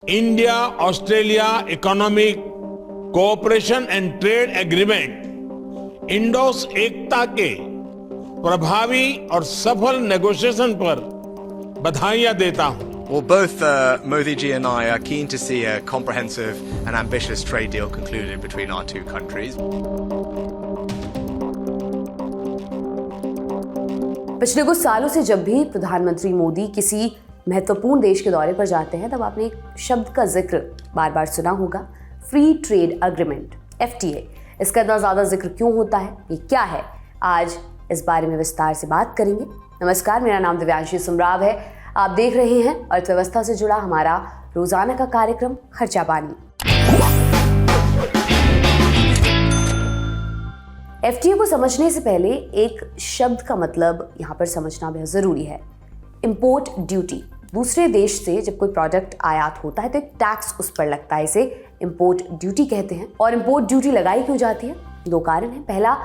India Australia economic cooperation and trade agreement IndAus ECTA के प्रभावी और सफल नेगोशिएशन पर बधाइयां देता हूं। Well, both Modi ji and I are keen to see a comprehensive and ambitious trade deal concluded between our two countries. पिछले कुछ सालों से जब भी प्रधानमंत्री मोदी किसी महत्वपूर्ण देश के दौरे पर जाते हैं तब आपने एक शब्द का जिक्र बार बार सुना होगा, फ्री ट्रेड एग्रीमेंट, FTA। इसका इतना ज़्यादा जिक्र क्यों होता है, ये क्या है, आज इस बारे में विस्तार से बात करेंगे। नमस्कार, मेरा नाम दिव्यांशी सुमराव है। आप देख रहे हैं अर्थव्यवस्था से जुड़ा हमारा रोजाना का कार्यक्रम खर्चा पानी। FTA को समझने से पहले एक शब्द का मतलब यहाँ पर समझना बेहद जरूरी है, इंपोर्ट ड्यूटी। दूसरे देश से जब कोई प्रोडक्ट आयात होता है तो एक टैक्स उस पर लगता है, इसे इंपोर्ट ड्यूटी कहते हैं। और इंपोर्ट ड्यूटी लगाई क्यों जाती है? दो कारण हैं। पहला,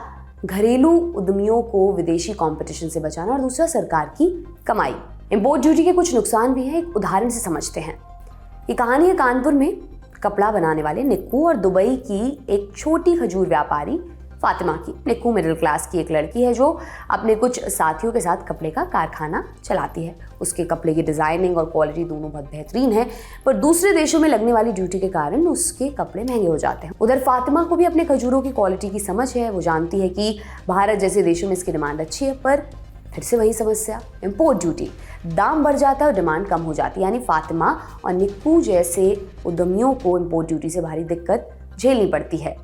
घरेलू उद्यमियों को विदेशी कंपटीशन से बचाना, और दूसरा, सरकार की कमाई। इंपोर्ट ड्यूटी के कुछ नुकसान भी हैं, एक उदाहरण से समझते हैं। ये कहानी है कानपुर में कपड़ा बनाने वाले निक्कू और दुबई की एक छोटी खजूर व्यापारी फातिमा की। निक्कू मिडिल क्लास की एक लड़की है जो अपने कुछ साथियों के साथ कपड़े का कारखाना चलाती है। उसके कपड़े की डिजाइनिंग और क्वालिटी दोनों बहुत बेहतरीन है, पर दूसरे देशों में लगने वाली ड्यूटी के कारण उसके कपड़े महंगे हो जाते हैं। उधर फातिमा को भी अपने खजूरों की क्वालिटी की समझ है। वो जानती है कि भारत जैसे देशों में इसकी डिमांड अच्छी है, पर फिर से वही समस्या, इंपोर्ट ड्यूटी। दाम बढ़ जाता है और डिमांड कम हो जाती है, यानी फातिमा और निक्कू जैसे उद्यमियों को इंपोर्ट ड्यूटी से भारी दिक्कत झेलनी पड़ती है।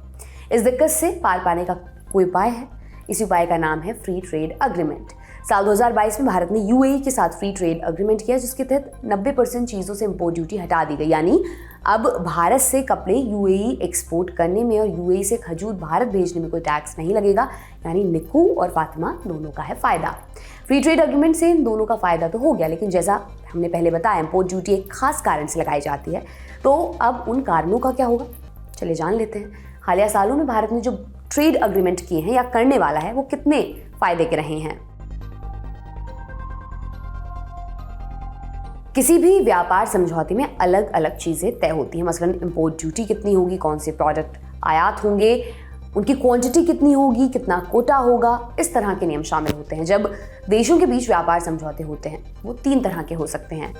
इस दिक्कत से पार पाने का कोई उपाय है। इसी उपाय का नाम है फ्री ट्रेड एग्रीमेंट। साल 2022 में भारत ने UAE के साथ फ्री ट्रेड एग्रीमेंट किया, जिसके तहत 90% चीज़ों से इंपोर्ट ड्यूटी हटा दी गई। यानी अब भारत से कपड़े UAE एक्सपोर्ट करने में और UAE से खजूर भारत भेजने में कोई टैक्स नहीं लगेगा। यानी निक्कू और फातिमा दोनों का है फायदा। फ्री ट्रेड एग्रीमेंट से इन दोनों का फायदा तो हो गया, लेकिन जैसा हमने पहले बताया, इंपोर्ट ड्यूटी एक खास कारण से लगाई जाती है। तो अब उन कारणों का क्या होगा, चलिए जान लेते हैं। हालिया सालों में भारत ने जो ट्रेड एग्रीमेंट किए हैं या करने वाला है, वो कितने फायदे के रहे हैं। किसी भी व्यापार समझौते में अलग अलग चीजें तय होती हैं। मसलन इंपोर्ट ड्यूटी कितनी होगी, कौन से प्रोडक्ट आयात होंगे, उनकी क्वांटिटी कितनी होगी, कितना कोटा होगा, इस तरह के नियम शामिल होते हैं। जब देशों के बीच व्यापार समझौते होते हैं वो 3 तरह के हो सकते हैं।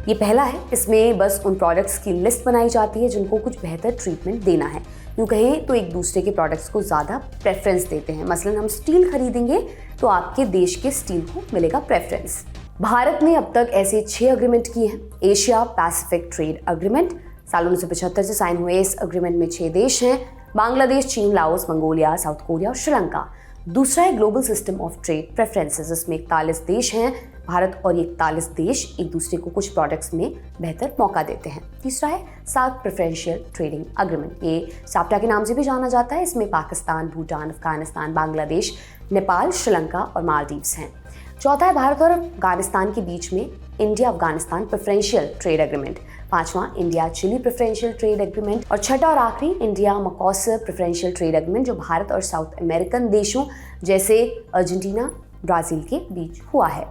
ये पहला है, इसमें बस उन प्रोडक्ट्स की लिस्ट बनाई जाती है जिनको कुछ बेहतर ट्रीटमेंट देना है। यूँ कहें तो एक दूसरे के प्रोडक्ट्स को ज़्यादा प्रेफरेंस देते हैं। मसलन हम स्टील खरीदेंगे तो आपके देश के स्टील को मिलेगा प्रेफरेंस। भारत ने अब तक ऐसे 6 एग्रीमेंट किए हैं। एशिया पैसिफिक ट्रेड एग्रीमेंट साल 1975 से साइन हुए। इस एग्रीमेंट में 6 देश हैं, बांग्लादेश, चीन, लाओस, मंगोलिया, साउथ कोरिया और श्रीलंका। दूसरा है global system of trade preferences, इसमें 41 देश हैं। भारत और ये 41 देश एक दूसरे को कुछ प्रोडक्ट्स में बेहतर मौका देते हैं। तीसरा है साउथ प्रेफरेंशियल ट्रेडिंग एग्रीमेंट, ये साप्टा के नाम से भी जाना जाता है। इसमें पाकिस्तान, भूटान, अफगानिस्तान, बांग्लादेश, नेपाल, श्रीलंका और मालदीव्स हैं। चौथा है भारत और अफगानिस्तान के बीच में India Afghanistan preferential trade agreement. पांचवा India Chile preferential trade agreement, और छठा और आखिरी India Mercosur preferential trade agreement, जो भारत और साउथ अमेरिकन देशों जैसे अर्जेंटीना, ब्राजील के बीच हुआ है।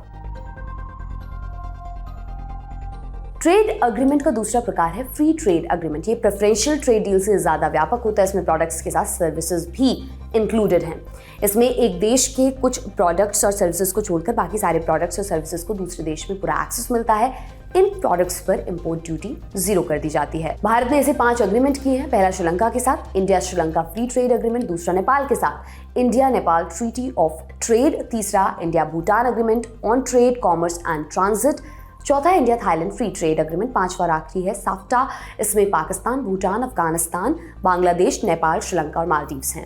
ट्रेड एग्रीमेंट का दूसरा प्रकार है फ्री ट्रेड एग्रीमेंट। ये प्रेफरेंशियल ट्रेड डील से ज्यादा व्यापक होता है। इसमें प्रोडक्ट्स के साथ सर्विसेज भी इंक्लूडेड हैं। इसमें एक देश के कुछ प्रोडक्ट्स और सर्विसेज को छोड़कर बाकी सारे प्रोडक्ट्स और सर्विसेज को दूसरे देश में पूरा एक्सेस मिलता है। इन प्रोडक्ट्स पर इंपोर्ट ड्यूटी 0 कर दी जाती है। भारत ने ऐसे 5 एग्रीमेंट किए हैं। पहला श्रीलंका के साथ India Sri Lanka free trade agreement, दूसरा नेपाल के साथ India Nepal treaty of trade, तीसरा India Bhutan agreement on trade, commerce and transit, चौथा India Thailand free trade agreement, पांचवा और आखिरी है साफ्टा। इसमें पाकिस्तान, भूटान, अफगानिस्तान, बांग्लादेश, नेपाल, श्रीलंका और मालदीव्स हैं।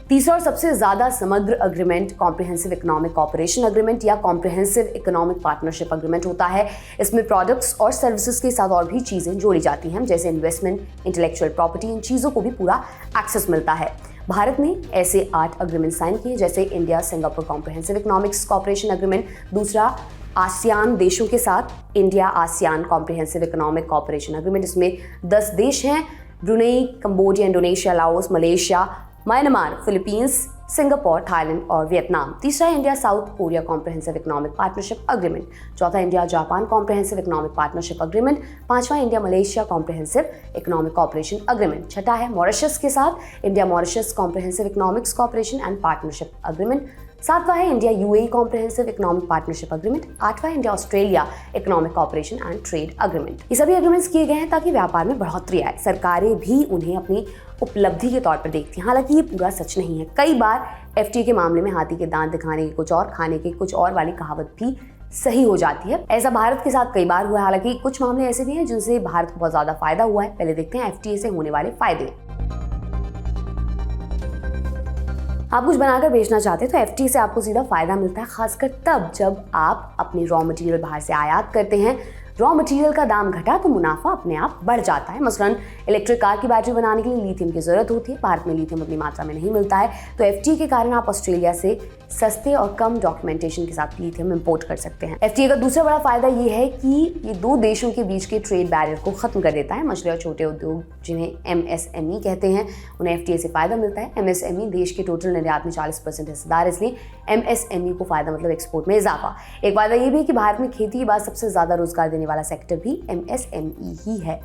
तीसरा और सबसे ज्यादा समग्र agreement comprehensive economic cooperation agreement या कॉम्प्रिहेंसिव इकोनॉमिक पार्टनरशिप एग्रीमेंट होता है। इसमें प्रोडक्ट्स और सर्विसेज के साथ और भी चीजें जोड़ी जाती हैं, जैसे इन्वेस्टमेंट, इंटेलेक्चुअल प्रॉपर्टी, इन चीजों को भी पूरा एक्सेस मिलता है। भारत ने ऐसे 8 एग्रीमेंट साइन किए, जैसे India Singapore comprehensive economics cooperation agreement, दूसरा आसियान देशों के साथ India ASEAN comprehensive economic cooperation agreement. इसमें 10 देश हैं, Brunei, Cambodia, Indonesia, Laos, Malaysia, Myanmar, Philippines, Singapore, Thailand और वियतनाम। तीसरा है India South Korea comprehensive economic partnership agreement. चौथा India Japan comprehensive economic partnership agreement. पांचवा India Malaysia comprehensive economic cooperation agreement. छठा है मॉरिशस के साथ India Mauritius comprehensive economics cooperation and partnership agreement. सातवां है India UAE comprehensive economic partnership agreement. आठवां India Australia economic cooperation and trade agreement. ये सभी अग्रीमेंट्स किए गए हैं ताकि व्यापार में बढ़ोतरी आए। सरकारें भी उन्हें अपनी उपलब्धि के तौर पर देखती हैं। हालांकि ये पूरा सच नहीं है। कई बार एफटीए के मामले में हाथी के दांत दिखाने के कुछ और, खाने के कुछ और वाली कहावत भी सही हो जाती है। ऐसा भारत के साथ कई बार हुआ है। हालांकि कुछ मामले ऐसे भी हैं जिनसे भारत को बहुत ज्यादा फायदा हुआ है। पहले देखते हैं एफटीए से होने वाले फायदे। आप कुछ बनाकर बेचना चाहते हैं तो एफटीए से आपको सीधा फायदा मिलता है, खासकर तब जब आप अपनी रॉ मटेरियल बाहर से आयात करते हैं। रॉ मटेरियल का दाम घटा तो मुनाफा अपने आप बढ़ जाता है। मसलन इलेक्ट्रिक कार की बैटरी बनाने के लिए लिथियम की जरूरत होती है। भारत में लिथियम उतनी मात्रा में नहीं मिलता है, तो एफटीए के कारण आप ऑस्ट्रेलिया से सस्ते और कम डॉक्यूमेंटेशन के साथ लिथियम इंपोर्ट कर सकते हैं। एफटीए का दूसरा बड़ा फायदा ये है कि ये दो देशों के बीच के ट्रेड बैरियर को खत्म कर देता है। मछली और छोटे उद्योग जिन्हें एमएसएमई कहते हैं, उन्हें एफटीए से फायदा मिलता है। एमएसएमई देश के टोटल निर्यात में 40% हिस्सेदार, इसलिए एमएसएमई को फायदा मतलब एक्सपोर्ट में इजाफा। एक फायदा ये भी है कि भारत में खेती के बाद सबसे ज्यादा रोजगार देने वाला सेक्टर भी एमएसएमई ही है।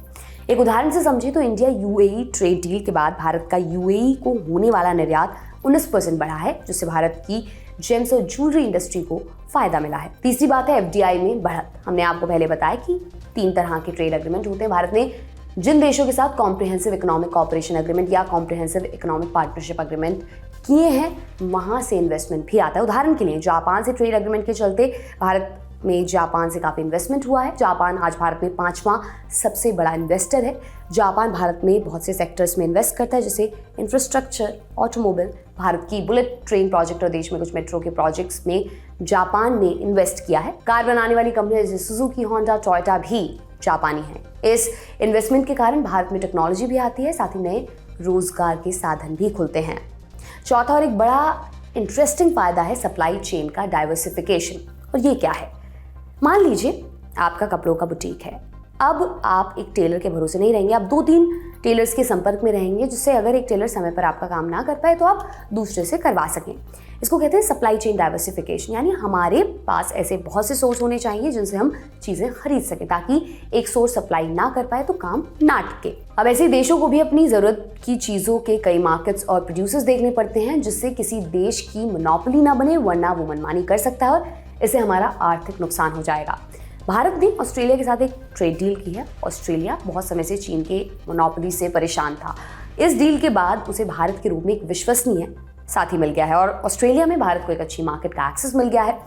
एक उदाहरण से समझे तो इंडिया यूएई ट्रेड डील के बाद भारत का यूएई को होने वाला निर्यात 19% बढ़ा है, जिससे भारत की जेम्स और ज्वेलरी इंडस्ट्री को फायदा मिला है। तीसरी बात है एफडीआई में बढ़त। हमने आपको पहले बताया कि 3 तरह के ट्रेड एग्रीमेंट होते हैं। भारत ने जिन देशों के साथ कॉम्प्रिहेंसिव इकोनॉमिक कॉपरेशन एग्रीमेंट या कॉम्प्रिहेंसिव इकोनॉमिक पार्टनरशिप एग्रीमेंट किए हैं, वहां से इन्वेस्टमेंट भी आता है। उदाहरण के लिए जापान से ट्रेड एग्रीमेंट के चलते भारत में जापान से काफ़ी इन्वेस्टमेंट हुआ है। जापान आज भारत में 5वां सबसे बड़ा इन्वेस्टर है। जापान भारत में बहुत से सेक्टर्स में इन्वेस्ट करता है, जैसे इंफ्रास्ट्रक्चर, ऑटोमोबाइल। भारत की बुलेट ट्रेन प्रोजेक्ट और देश में कुछ मेट्रो के प्रोजेक्ट्स में जापान ने इन्वेस्ट किया है। कार बनाने वाली कंपनियां जैसे सुजुकी, होंडा, टोयोटा भी जापानी है। इस इन्वेस्टमेंट के कारण भारत में टेक्नोलॉजी भी आती है, साथ ही नए रोजगार के साधन भी खुलते हैं। चौथा और एक बड़ा इंटरेस्टिंग फायदा है सप्लाई चेन का डाइवर्सिफिकेशन। और ये क्या है? मान लीजिए आपका कपड़ों का बुटीक है। अब आप एक टेलर के भरोसे नहीं रहेंगे, आप 2-3 टेलर्स के संपर्क में रहेंगे, जिससे अगर एक टेलर समय पर आपका काम ना कर पाए तो आप दूसरे से करवा सकें। इसको कहते हैं सप्लाई चेन डाइवर्सिफिकेशन। यानी हमारे पास ऐसे बहुत से सोर्स होने चाहिए जिनसे हम चीजें खरीद सकें, ताकि एक सोर्स सप्लाई ना कर पाए तो काम ना टिके। अब ऐसे देशों को भी अपनी जरूरत की चीजों के कई मार्केट्स और प्रोड्यूसर्स देखने पड़ते हैं, जिससे किसी देश की मोनोपोली ना बने, वरना वो मनमानी कर सकता है और इससे हमारा आर्थिक नुकसान हो जाएगा। भारत ने ऑस्ट्रेलिया के साथ एक ट्रेड डील की है। ऑस्ट्रेलिया बहुत समय से चीन के मोनोपोली से परेशान था। इस डील के बाद उसे भारत के रूप में एक विश्वसनीय साथी मिल गया है और ऑस्ट्रेलिया में भारत को एक अच्छी मार्केट का एक्सेस मिल गया है।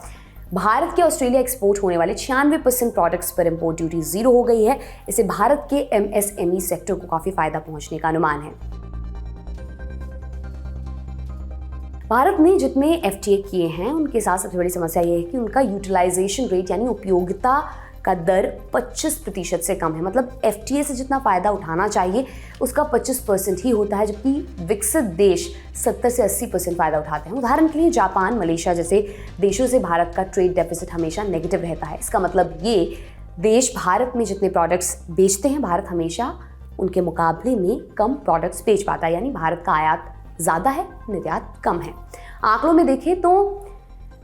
भारत के ऑस्ट्रेलिया एक्सपोर्ट होने वाले 96% प्रोडक्ट्स पर इंपोर्ट ड्यूटी 0 हो गई है। इससे भारत के एमएसएमई सेक्टर को काफी फायदा पहुंचने का अनुमान है। भारत ने जितने एफटीए किए हैं उनके साथ सबसे बड़ी समस्या यह है कि उनका यूटिलाइजेशन रेट यानी उपयोगिता का दर 25% से कम है। मतलब एफटीए से जितना फायदा उठाना चाहिए उसका 25% ही होता है, जबकि विकसित देश 70 से 80% फायदा उठाते हैं। उदाहरण के लिए जापान, मलेशिया जैसे देशों से भारत का ट्रेड डेफिसिट हमेशा नेगेटिव रहता है। इसका मतलब ये देश भारत में जितने प्रोडक्ट्स बेचते हैं, भारत हमेशा उनके मुकाबले में कम प्रोडक्ट्स बेच पाता है। यानी भारत का आयात ज़्यादा है, निर्यात कम है। आंकड़ों में देखें तो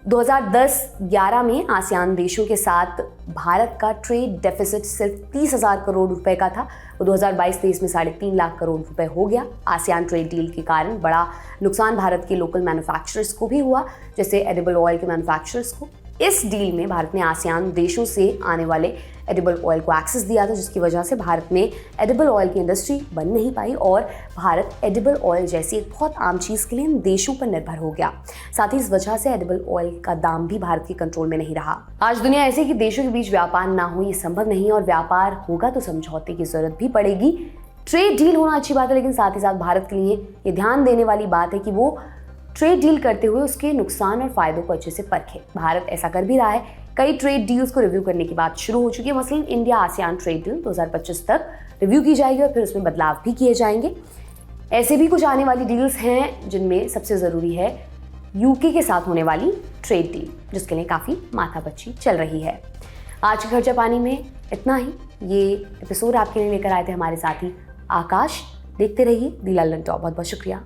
2010-11 में आसियान देशों के साथ भारत का ट्रेड डेफिसिट सिर्फ 30,000 करोड़ रुपए का था। वो 2022-23 में 3.5 लाख करोड़ रुपए हो गया। आसियान ट्रेड डील के कारण बड़ा नुकसान भारत के लोकल मैन्युफैक्चरर्स को भी हुआ, जैसे एडिबल ऑयल के मैन्युफैक्चरर्स को। इस डील में भारत ने आसियान देशों से आने वाले एडिबल ऑयल को एक्सेस दिया था, जिसकी वजह से भारत में एडिबल ऑयल की इंडस्ट्री बन नहीं पाई और भारत एडिबल ऑयल जैसी एक बहुत आम चीज़ के लिए इन देशों पर निर्भर हो गया। साथ ही इस वजह से एडिबल ऑयल का दाम भी भारत के कंट्रोल में नहीं रहा। आज दुनिया ऐसी कि देशों के बीच व्यापार ना हो ये संभव नहीं है, और व्यापार होगा तो समझौते की जरूरत भी पड़ेगी। ट्रेड डील होना अच्छी बात है, लेकिन साथ ही साथ भारत के लिए ये ध्यान देने वाली बात है कि वो ट्रेड डील करते हुए उसके नुकसान और फायदों को अच्छे से परखे। भारत ऐसा कर भी रहा है। कई ट्रेड डील्स को रिव्यू करने की बात शुरू हो चुकी है। मसलन इंडिया आसियान ट्रेड डील 2025 तक रिव्यू की जाएगी और फिर उसमें बदलाव भी किए जाएंगे। ऐसे भी कुछ आने वाली डील्स हैं जिनमें सबसे ज़रूरी है यूके के साथ होने वाली ट्रेड डील, जिसके लिए काफ़ी माथापच्ची चल रही है। आज के खर्चा पानी में इतना ही। ये एपिसोड आपके लिए लेकर आए थे हमारे साथी आकाश। देखते रहिए दी लंदन टॉप। बहुत बहुत शुक्रिया।